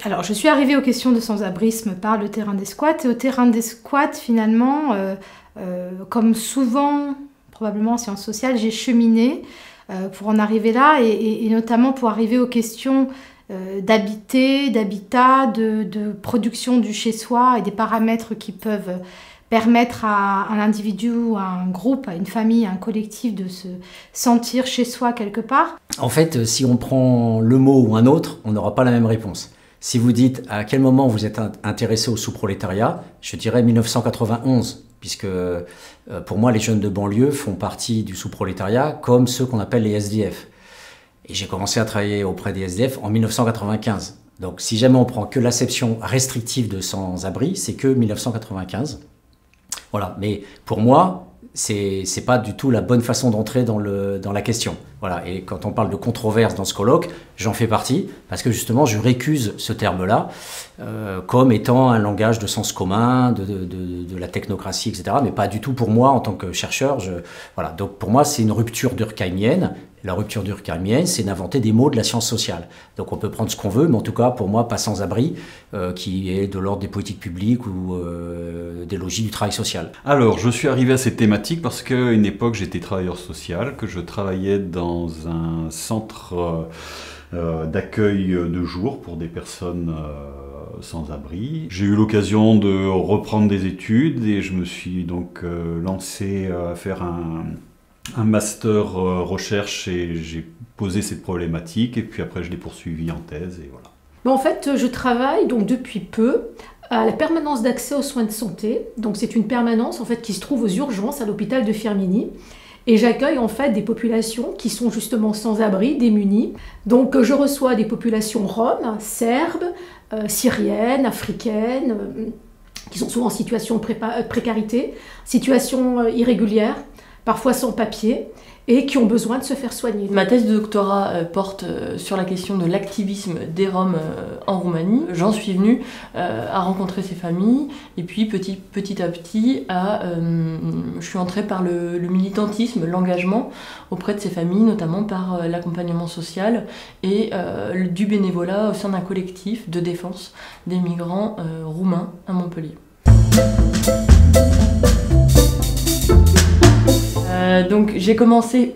Alors, je suis arrivée aux questions de sans-abrisme par le terrain des squats. Et au terrain des squats, finalement, comme souvent, probablement en sciences sociales, j'ai cheminé pour en arriver là, et notamment pour arriver aux questions d'habitat, de production du chez-soi et des paramètres qui peuvent permettre à un individu, à un groupe, à une famille, à un collectif de se sentir chez soi quelque part. En fait, si on prend le mot ou un autre, on n'aura pas la même réponse. Si vous dites à quel moment vous êtes intéressé au sous-prolétariat, je dirais 1991, puisque pour moi les jeunes de banlieue font partie du sous-prolétariat comme ceux qu'on appelle les SDF. Et j'ai commencé à travailler auprès des SDF en 1995. Donc si jamais on prend que l'acception restrictive de sans-abri, c'est que 1995. Voilà, mais pour moi, c'est pas du tout la bonne façon d'entrer dans la question. Voilà, et quand on parle de controverse dans ce colloque, j'en fais partie, parce que justement, je récuse ce terme-là comme étant un langage de sens commun, de la technocratie, etc., mais pas du tout pour moi en tant que chercheur. Voilà, donc pour moi, c'est une rupture durkheimienne. La rupture durkheimienne, c'est d'inventer des mots de la science sociale. Donc on peut prendre ce qu'on veut, mais en tout cas, pour moi, pas sans-abri, qui est de l'ordre des politiques publiques ou des logiques du travail social. Alors, je suis arrivé à cette thématique parce qu'à une époque, j'étais travailleur social, que je travaillais dans un centre d'accueil de jour pour des personnes sans abri. J'ai eu l'occasion de reprendre des études et je me suis donc lancé à faire un master recherche et j'ai posé cette problématique et puis après je l'ai poursuivi en thèse et voilà. En fait, je travaille donc depuis peu à la permanence d'accès aux soins de santé. Donc c'est une permanence en fait qui se trouve aux urgences à l'hôpital de Firminy. Et j'accueille en fait des populations qui sont justement sans abri, démunies. Donc je reçois des populations roms, serbes, syriennes, africaines, qui sont souvent en situation de précarité, situation irrégulière, parfois sans papier, et qui ont besoin de se faire soigner. Ma thèse de doctorat porte sur la question de l'activisme des Roms en Roumanie. J'en suis venue à rencontrer ces familles, et puis petit à petit, je suis entrée par le militantisme, l'engagement auprès de ces familles, notamment par l'accompagnement social et du bénévolat au sein d'un collectif de défense des migrants roumains à Montpellier. Donc j'ai commencé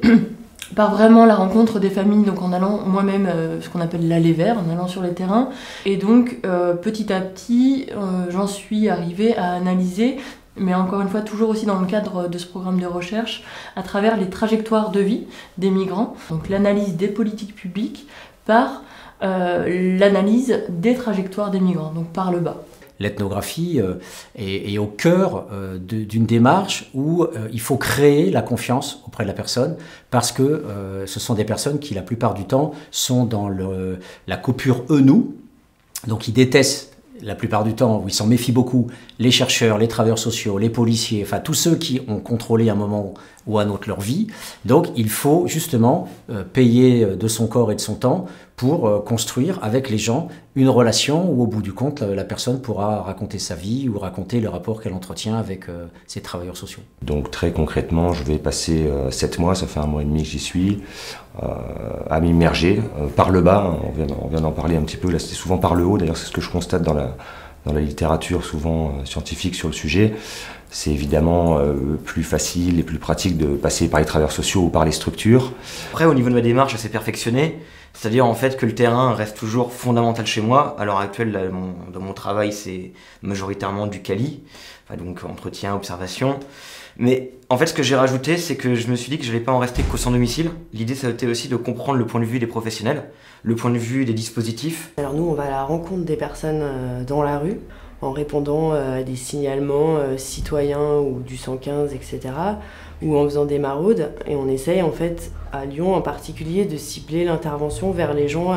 par vraiment la rencontre des familles, donc en allant moi-même ce qu'on appelle l'aller vers, en allant sur les terrains. Et donc petit à petit, j'en suis arrivée à analyser, mais encore une fois toujours aussi dans le cadre de ce programme de recherche, à travers les trajectoires de vie des migrants, donc l'analyse des politiques publiques par l'analyse des trajectoires des migrants, donc par le bas. L'ethnographie est au cœur d'une démarche où il faut créer la confiance auprès de la personne parce que ce sont des personnes qui, la plupart du temps, sont dans la coupure eux-nous. Donc ils détestent, la plupart du temps, ou ils s'en méfient beaucoup, les chercheurs, les travailleurs sociaux, les policiers, enfin tous ceux qui ont contrôlé à un moment ou à un autre leur vie. Donc il faut justement payer de son corps et de son temps pour construire avec les gens une relation où au bout du compte la personne pourra raconter sa vie ou raconter le rapport qu'elle entretient avec ses travailleurs sociaux. Donc très concrètement, je vais passer 7 mois, ça fait 1 mois et demi que j'y suis, à m'immerger par le bas, on vient d'en parler un petit peu, là c'était souvent par le haut, d'ailleurs c'est ce que je constate dans la littérature souvent scientifique sur le sujet. C'est évidemment plus facile et plus pratique de passer par les travailleurs sociaux ou par les structures. Après, au niveau de ma démarche, ça s'est perfectionné. C'est-à-dire en fait que le terrain reste toujours fondamental chez moi. À l'heure actuelle, là, dans mon travail, c'est majoritairement du quali, enfin, donc entretien, observation. Mais en fait, ce que j'ai rajouté, c'est que je me suis dit que je n'allais pas en rester qu'au sans domicile. L'idée, ça a été aussi de comprendre le point de vue des professionnels, le point de vue des dispositifs. Alors nous, on va à la rencontre des personnes dans la rue, en répondant à des signalements citoyens ou du 115, etc., ou en faisant des maraudes. Et on essaye, en fait, à Lyon en particulier, de cibler l'intervention vers les gens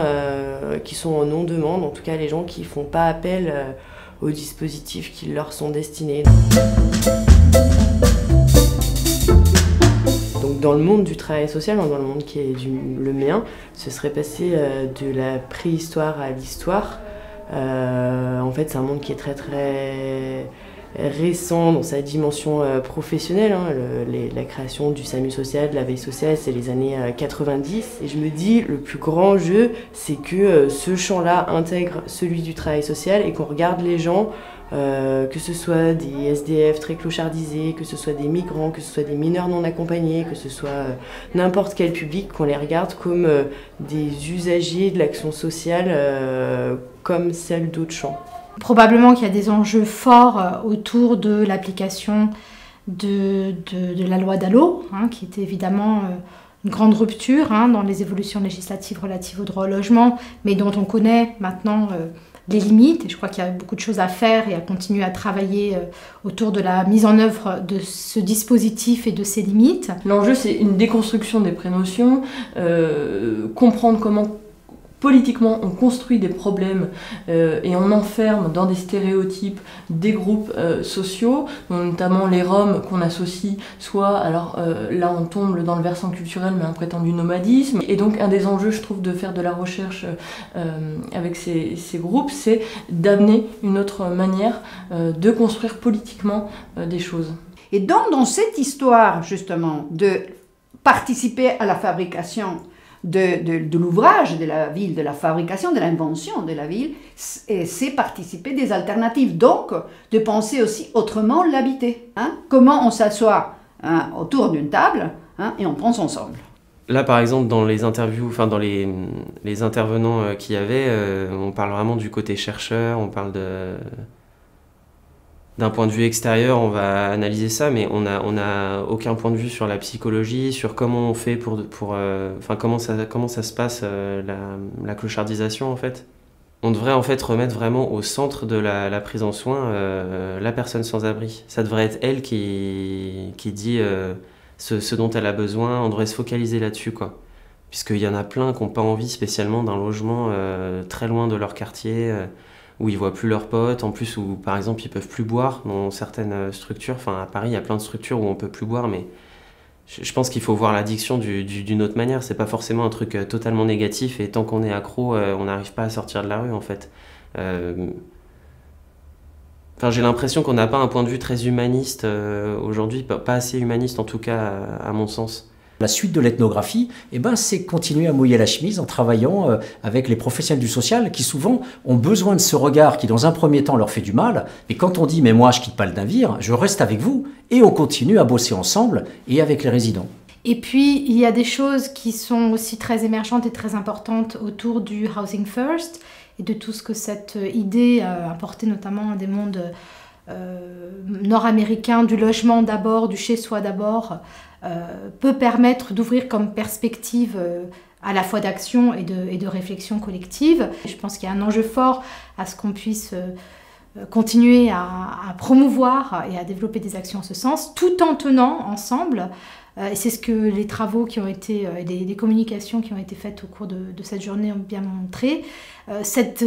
qui sont en non-demande, en tout cas les gens qui ne font pas appel aux dispositifs qui leur sont destinés. Donc dans le monde du travail social, dans le monde qui est le mien, ce serait passé de la préhistoire à l'histoire. En fait, c'est un monde qui est très récent dans sa dimension professionnelle. Hein. La création du SAMU social, de la veille sociale, c'est les années 90. Et je me dis, le plus grand jeu, c'est que ce champ-là intègre celui du travail social et qu'on regarde les gens, que ce soit des SDF très clochardisés, que ce soit des migrants, que ce soit des mineurs non accompagnés, que ce soit n'importe quel public, qu'on les regarde comme des usagers de l'action sociale comme celle d'autres champs. Probablement qu'il y a des enjeux forts autour de l'application de la loi DALO, hein, qui était évidemment une grande rupture hein, dans les évolutions législatives relatives au droit au logement, mais dont on connaît maintenant les limites. Et je crois qu'il y a beaucoup de choses à faire et à continuer à travailler autour de la mise en œuvre de ce dispositif et de ses limites. L'enjeu, c'est une déconstruction des prénotions, comprendre comment politiquement, on construit des problèmes et on enferme dans des stéréotypes des groupes sociaux, notamment les Roms qu'on associe soit, alors là on tombe dans le versant culturel, mais un prétendu nomadisme. Et donc un des enjeux, je trouve, de faire de la recherche avec ces groupes, c'est d'amener une autre manière de construire politiquement des choses. Et donc dans cette histoire, justement, de participer à la fabrication de l'ouvrage de la ville, de la fabrication, de l'invention de la ville, c'est participer des alternatives. Donc, de penser aussi autrement l'habiter. Hein? Comment on s'assoit hein, autour d'une table hein, et on pense ensemble. Là, par exemple, dans les interviews, enfin dans les intervenants qu'il y avait, on parle vraiment du côté chercheur, on parle d'un point de vue extérieur, on va analyser ça, mais on a aucun point de vue sur la psychologie, sur comment on fait enfin comment ça se passe la clochardisation en fait. On devrait en fait remettre vraiment au centre de la prise en soin la personne sans abri. Ça devrait être elle qui dit ce dont elle a besoin. On devrait se focaliser là-dessus quoi, puisqu'il y en a plein qui n'ont pas envie spécialement d'un logement très loin de leur quartier. Où ils voient plus leurs potes, en plus où par exemple ils peuvent plus boire dans certaines structures. Enfin à Paris il y a plein de structures où on peut plus boire, mais je pense qu'il faut voir l'addiction d'une autre manière. C'est pas forcément un truc totalement négatif et tant qu'on est accro, on n'arrive pas à sortir de la rue en fait. Enfin, j'ai l'impression qu'on n'a pas un point de vue très humaniste aujourd'hui, pas assez humaniste en tout cas à mon sens. La suite de l'ethnographie, eh ben, c'est continuer à mouiller la chemise en travaillant avec les professionnels du social qui souvent ont besoin de ce regard qui dans un premier temps leur fait du mal. Mais quand on dit « mais moi je quitte pas le navire, je reste avec vous » et on continue à bosser ensemble et avec les résidents. Et puis, il y a des choses qui sont aussi très émergentes et très importantes autour du Housing First et de tout ce que cette idée a apporté notamment des mondes nord-américains, du logement d'abord, du chez-soi d'abord, peut permettre d'ouvrir comme perspective à la fois d'action et de réflexion collective. Je pense qu'il y a un enjeu fort à ce qu'on puisse continuer à promouvoir et à développer des actions en ce sens, tout en tenant ensemble, et c'est ce que les travaux qui ont été, les communications qui ont été faites au cours de cette journée ont bien montré, cette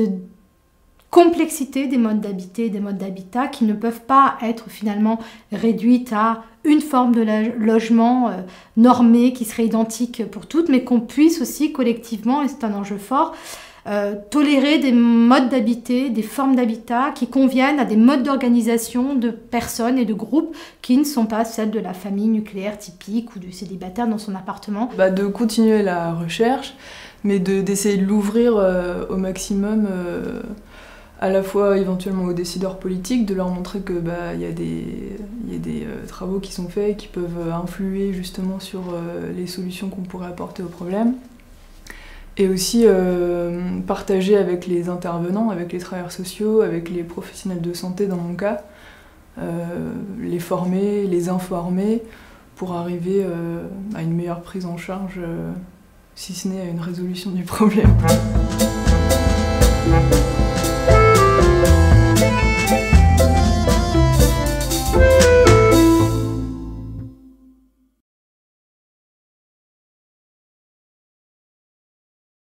complexité des modes d'habiter et des modes d'habitat qui ne peuvent pas être finalement réduites à une forme de logement normé qui serait identique pour toutes, mais qu'on puisse aussi collectivement, et c'est un enjeu fort, tolérer des modes d'habiter, des formes d'habitat qui conviennent à des modes d'organisation de personnes et de groupes qui ne sont pas celles de la famille nucléaire typique ou du célibataire dans son appartement. De continuer la recherche, mais d'essayer de l'ouvrir au maximum à la fois éventuellement aux décideurs politiques, de leur montrer que y a des travaux qui sont faits et qui peuvent influer justement sur les solutions qu'on pourrait apporter au problème. Et aussi partager avec les intervenants, avec les travailleurs sociaux, avec les professionnels de santé dans mon cas, les former, les informer pour arriver à une meilleure prise en charge, si ce n'est à une résolution du problème.